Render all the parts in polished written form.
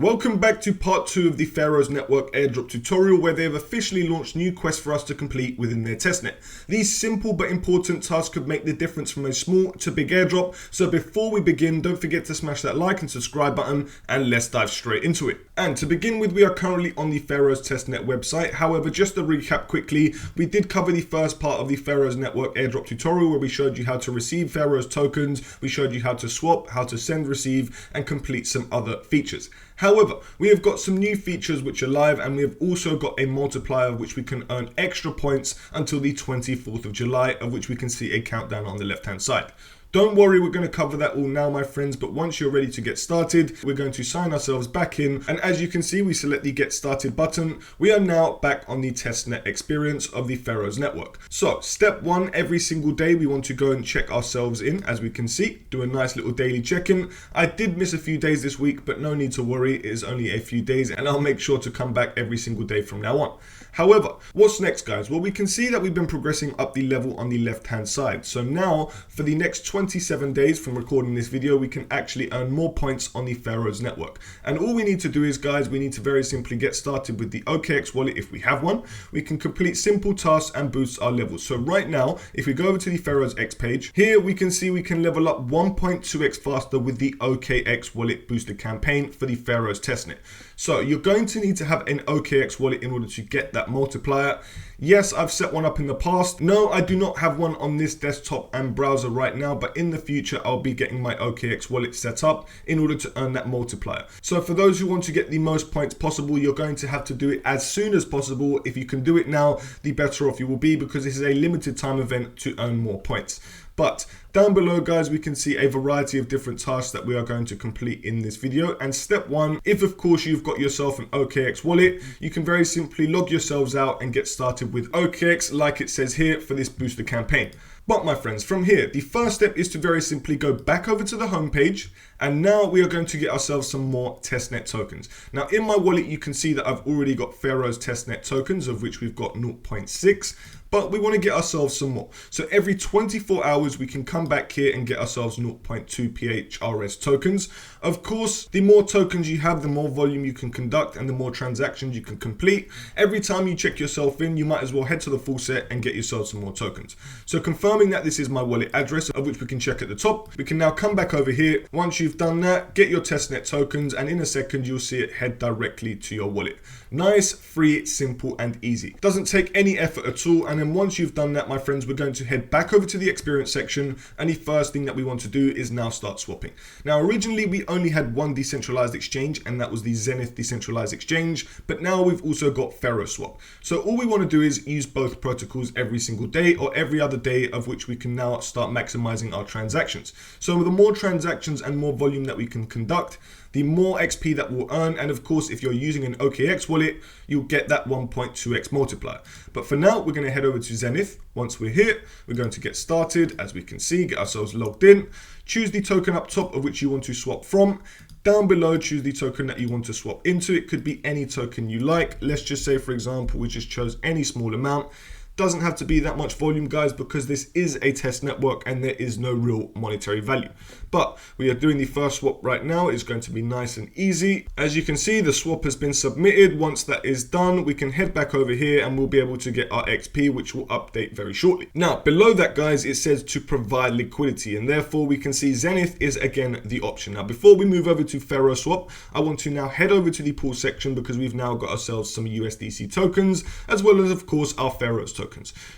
Welcome back to part 2 of the Pharos Network Airdrop tutorial, where they have officially launched new quests for us to complete within their testnet. These simple but important tasks could make the difference from a small to big airdrop, so before we begin, don't forget to smash that like and subscribe button, and let's dive straight into it. And to begin with, we are currently on the Pharos Testnet website. However, just to recap quickly, we did cover the first part of the Pharos Network Airdrop tutorial where we showed you how to receive Pharos tokens, we showed you how to swap, how to send, receive, and complete some other features. However, we have got some new features which are live, and we have also got a multiplier which we can earn extra points until the 24th of July, of which we can see a countdown on the left hand side. Don't worry, we're going to cover that all now, my friends, but once you're ready to get started, we're going to sign ourselves back in, and as you can see, we select the Get Started button. We are now back on the testnet experience of the Pharos network. So, step 1, every single day we want to go and check ourselves in, as we can see, do a nice little daily check-in. I did miss a few days this week, but no need to worry, it is only a few days, and I'll make sure to come back every single day from now on. However, what's next, guys? Well, we can see that we've been progressing up the level on the left-hand side. So now, for the next 27 days from recording this video, we can actually earn more points on the Pharos network. And all we need to do is, guys, we need to very simply get started with the OKX wallet if we have one. We can complete simple tasks and boost our levels. So right now, if we go over to the Pharos X page, here we can see we can level up 1.2x faster with the OKX wallet booster campaign for the Pharos testnet. So you're going to need to have an OKX wallet in order to get that multiplier. Yes, I've set one up in the past. No, I do not have one on this desktop and browser right now, but in the future, I'll be getting my OKX wallet set up in order to earn that multiplier. So for those who want to get the most points possible, you're going to have to do it as soon as possible. If you can do it now, the better off you will be, because this is a limited time event to earn more points. But down below, guys, we can see a variety of different tasks that we are going to complete in this video. And step 1, if of course you've got yourself an OKX wallet, you can very simply log yourselves out and get started with OKX like it says here for this booster campaign. But my friends, from here, the first step is to very simply go back over to the home page, and now we are going to get ourselves some more testnet tokens. Now in my wallet, you can see that I've already got Pharos testnet tokens, of which we've got 0.6. But we want to get ourselves some more. So every 24 hours, we can come back here and get ourselves 0.2 PHRS tokens. Of course, the more tokens you have, the more volume you can conduct and the more transactions you can complete. Every time you check yourself in, you might as well head to the full set and get yourself some more tokens. So confirming that this is my wallet address, of which we can check at the top, we can now come back over here. Once you've done that, get your testnet tokens, and in a second, you'll see it head directly to your wallet. Nice, free, simple, and easy. Doesn't take any effort at all. And then once you've done that, my friends, we're going to head back over to the experience section. And the first thing that we want to do is now start swapping. Now, originally, we only had one decentralized exchange, and that was the Zenith decentralized exchange. But now we've also got Pharos Swap. So all we want to do is use both protocols every single day or every other day, of which we can now start maximizing our transactions. So the more transactions and more volume that we can conduct, the more XP that we'll earn. And of course, if you're using an OKX wallet, you'll get that 1.2x multiplier. But for now, we're going to head over to Zenith. Once we're here, we're going to get started. As we can see, get ourselves logged in. Choose the token up top of which you want to swap from. Down below, choose the token that you want to swap into. It could be any token you like. Let's just say, for example, we just chose any small amount. Doesn't have to be that much volume, guys, because this is a test network and there is no real monetary value. But we are doing the first swap right now. It's going to be nice and easy. As you can see, the swap has been submitted. Once that is done, we can head back over here and we'll be able to get our XP, which will update very shortly. Now, below that, guys, it says to provide liquidity, and therefore we can see Zenith is again the option. Now, before we move over to Pharos Swap, I want to now head over to the pool section, because we've now got ourselves some USDC tokens, as well as, of course, our Pharos tokens.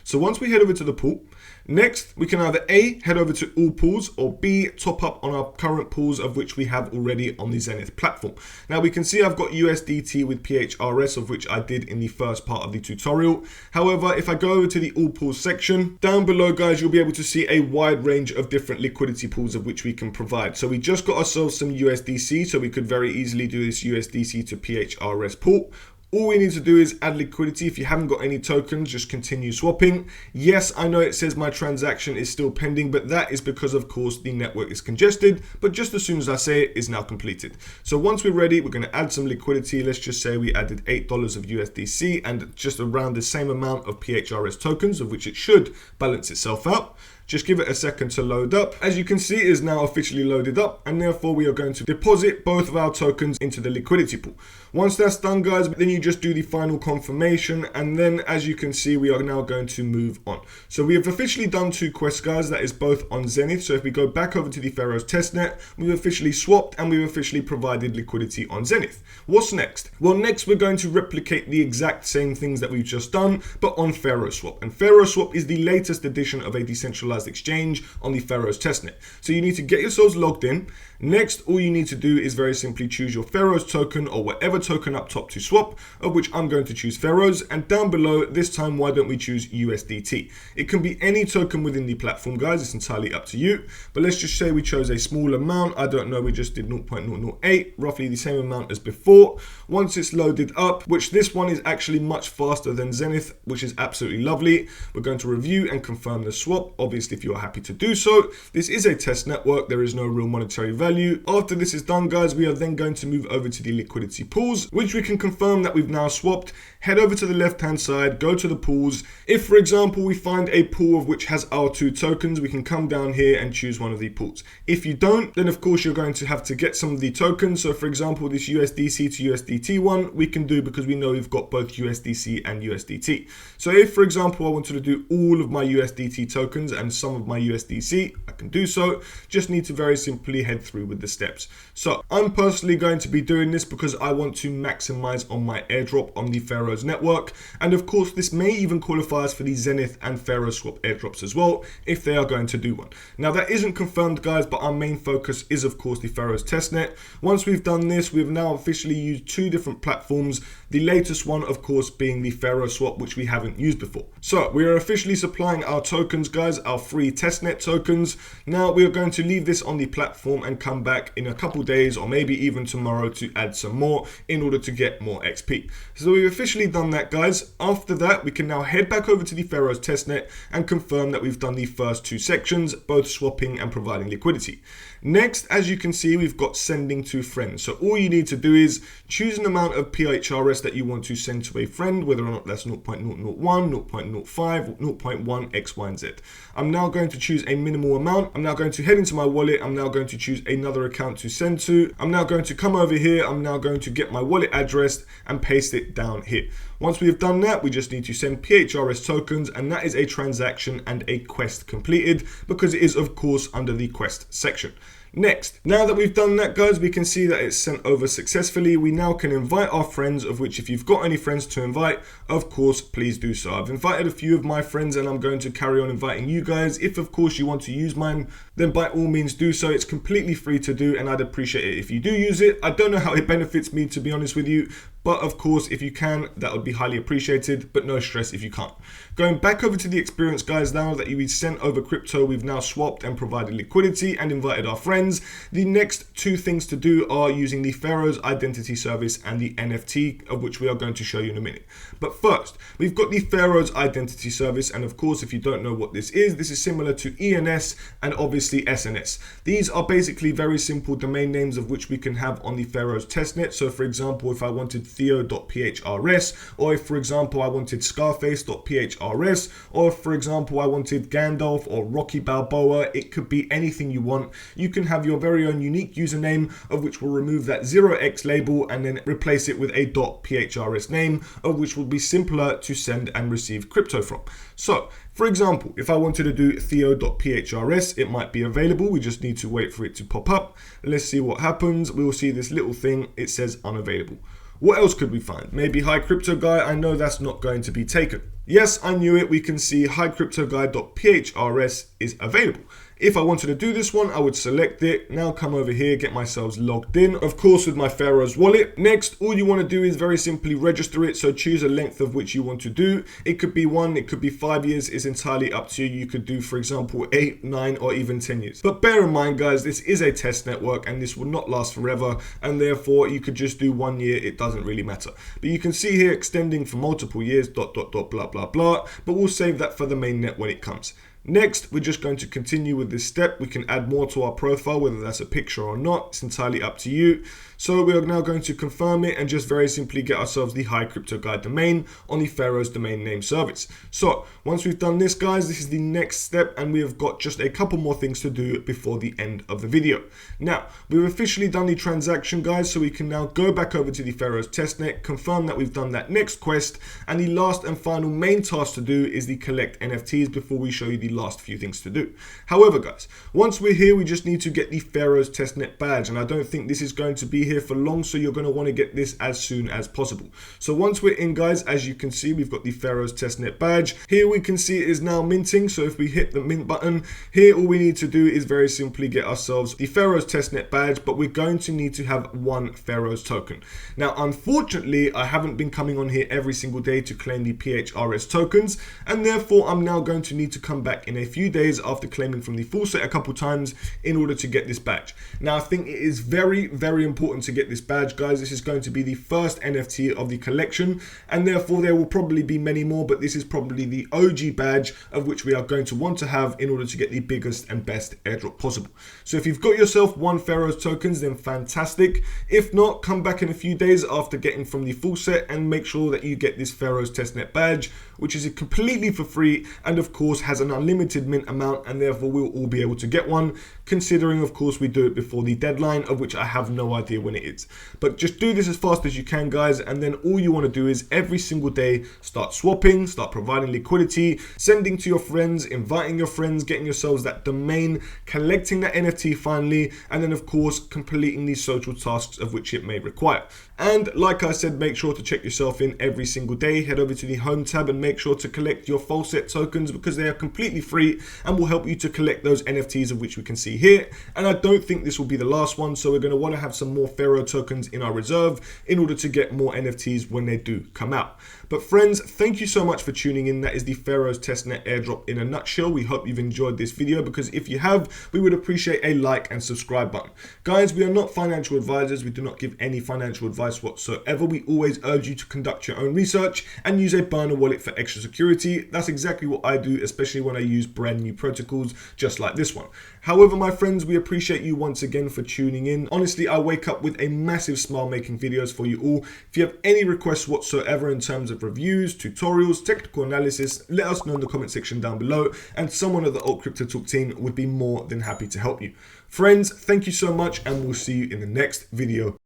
So once we head over to the pool, next we can either A, head over to all pools, or B, top up on our current pools, of which we have already on the Zenith platform. Now we can see I've got USDT with PHRS, of which I did in the first part of the tutorial. However, if I go over to the all pools section, down below, guys, you'll be able to see a wide range of different liquidity pools of which we can provide. So we just got ourselves some USDC, so we could very easily do this USDC to PHRS pool. All we need to do is add liquidity. If you haven't got any tokens, just continue swapping. Yes, I know it says my transaction is still pending, but that is because, of course, the network is congested. But just as soon as I say it, is now completed. So once we're ready, we're going to add some liquidity. Let's just say we added $8 of USDC and just around the same amount of PHRS tokens, of which it should balance itself out. Just give it a second to load up. As you can see, it is now officially loaded up, and therefore we are going to deposit both of our tokens into the liquidity pool. Once that's done, guys, then you just do the final confirmation, and then as you can see, we are now going to move on. So we have officially done 2 quests, guys. That is both on Zenith. So if we go back over to the Pharos testnet, we've officially swapped and we've officially provided liquidity on Zenith. What's next? Well, next we're going to replicate the exact same things that we've just done, but on Pharos Swap. And Pharos Swap is the latest edition of a decentralized exchange on the Pharos testnet. So you need to get yourselves logged in. Next, all you need to do is very simply choose your Pharos token or whatever token up top to swap, of which I'm going to choose Pharos, and down below, this time, why don't we choose USDT? It can be any token within the platform, guys. It's entirely up to you, but let's just say we chose a small amount. I don't know, we just did 0.008, roughly the same amount as before. Once it's loaded up, which this one is actually much faster than Zenith, which is absolutely lovely, we're going to review and confirm the swap, obviously if you are happy to do so. This is a test network, there is no real monetary value. After this is done, guys, we are then going to move over to the liquidity pools, which we can confirm that we've now swapped. Head over to the left hand side, go to the pools. If, for example, we find a pool of which has our 2 tokens, we can come down here and choose one of the pools. If you don't, then of course you're going to have to get some of the tokens. So for example, this USDC to USDT one, we can do because we know we've got both USDC and USDT. So if, for example, I wanted to do all of my USDT tokens and some of my USDC, I can do so. Just need to very simply head through with the steps. So I'm personally going to be doing this because I want to maximize on my airdrop on the Pharos network, and of course this may even qualify us for the Zenith and Pharos swap airdrops as well if they are going to do one. Now that isn't confirmed, guys, but our main focus is of course the Pharos testnet. Once we've done this, we've now officially used 2 different platforms, the latest one of course being the Pharos swap, which we haven't used before. So we are officially supplying our tokens, guys, our free testnet tokens. Now we are going to leave this on the platform and come back in a couple days or maybe even tomorrow to add some more in order to get more XP. So we've officially done that, guys. After that, we can now head back over to the Pharos testnet and confirm that we've done the first 2 sections, both swapping and providing liquidity. Next, as you can see, we've got sending to friends. So all you need to do is choose an amount of PHRS that you want to send to a friend, whether or not that's 0.001, 0.05, or 0.1, X, Y, and Z. I'm now going to choose a minimal amount. I'm now going to head into my wallet. I'm now going to choose another account to send to. I'm now going to come over here. I'm now going to get my wallet address and paste it down here. Once we've done that, we just need to send PHRS tokens, and that is a transaction and a quest completed because it is of course under the quest section. Next, now that we've done that, guys, we can see that it's sent over successfully. We now can invite our friends, of which if you've got any friends to invite, of course, please do so. I've invited a few of my friends and I'm going to carry on inviting you guys. If of course you want to use mine, then by all means do so. It's completely free to do and I'd appreciate it if you do use it. I don't know how it benefits me, to be honest with you, but of course, if you can, that would be highly appreciated, but no stress if you can't. Going back over to the experience, guys, now that we've sent over crypto, we've now swapped and provided liquidity and invited our friends. The next 2 things to do are using the Pharos identity service and the NFT, of which we are going to show you in a minute. But first, we've got the Pharos identity service, and of course, if you don't know what this is similar to ENS and obviously SNS. These are basically very simple domain names of which we can have on the Pharos testnet. So for example, if I wanted Theo.phrs, or if for example I wanted Scarface.phrs, or if for example I wanted Gandalf or Rocky Balboa, it could be anything you want. You can have your very own unique username, of which will remove that 0x label and then replace it with a .phrs name, of which will be simpler to send and receive crypto from. So for example, if I wanted to do Theo.phrs, it might be available. We just need to wait for it to pop up. Let's see what happens. We will see this little thing. It says unavailable. What else could we find? Maybe Hi Crypto Guy. I know that's not going to be taken. Yes, I knew it. We can see HiCryptoGuy.phrs is available. If I wanted to do this one, I would select it. Now come over here, get myself logged in, of course with my Pharos wallet. Next, all you want to do is very simply register it. So choose a length of which you want to do. It could be 1, it could be 5 years. It's entirely up to you. You could do, for example, 8, 9, or even 10 years. But bear in mind, guys, this is a test network and this will not last forever. And therefore, you could just do 1 year. It doesn't really matter. But you can see here extending for multiple years, blah, blah, blah. But we'll save that for the mainnet when it comes. Next, we're just going to continue with this step. We can add more to our profile, whether that's a picture or not. It's entirely up to you. So we are now going to confirm it and just very simply get ourselves the Hi Crypto Guy domain on the Pharos domain name service. So once we've done this, guys, this is the next step, and we have got just a couple more things to do before the end of the video. Now, we've officially done the transaction, guys, so we can now go back over to the Pharos testnet, confirm that we've done that next quest, and the last and final main task to do is the collect NFTs before we show you the last few things to do. However, guys, once we're here, we just need to get the Pharos testnet badge, and I don't think this is going to be here for long, so you're going to want to get this as soon as possible. So once we're in, guys, as you can see, we've got the Pharos testnet badge. Here we can see it is now minting, so if we hit the mint button here, all we need to do is very simply get ourselves the Pharos testnet badge, but we're going to need to have one Pharos token. Now, unfortunately, I haven't been coming on here every single day to claim the PHRS tokens, and therefore I'm now going to need to come back in a few days after claiming from the full set a couple times in order to get this badge. Now, I think it is very, very important to get this badge, guys. This is going to be the first NFT of the collection, and therefore there will probably be many more, but this is probably the OG badge of which we are going to want to have in order to get the biggest and best airdrop possible. So if you've got yourself one Pharos tokens, then fantastic. If not, come back in a few days after getting from the full set and make sure that you get this Pharos testnet badge, which is completely for free and of course has an unlimited mint amount, and therefore we'll all be able to get one, considering of course we do it before the deadline, of which I have no idea when it is. But just do this as fast as you can, guys, and then all you want to do is every single day start swapping, start providing liquidity, sending to your friends, inviting your friends, getting yourselves that domain, collecting that NFT finally, and then of course completing these social tasks of which it may require. And like I said, make sure to check yourself in every single day. Head over to the home tab and make sure to collect your full set tokens, because they are completely free and will help you to collect those NFTs of which we can see here. And I don't think this will be the last one, so we're going to want to have some more Pharos tokens in our reserve in order to get more NFTs when they do come out. But friends, thank you so much for tuning in. That is the Pharos Testnet Airdrop in a nutshell. We hope you've enjoyed this video, because if you have, we would appreciate a like and subscribe button. Guys, we are not financial advisors. We do not give any financial advice whatsoever. We always urge you to conduct your own research and use a burner wallet for extra security. That's exactly what I do, especially when I use brand new protocols just like this one. However, my friends, we appreciate you once again for tuning in. Honestly, I wake up with a massive smile making videos for you all. If you have any requests whatsoever in terms of reviews, tutorials, technical analysis, let us know in the comment section down below, and someone at the AltCryptoTalk team would be more than happy to help you. Friends, thank you so much, and we'll see you in the next video.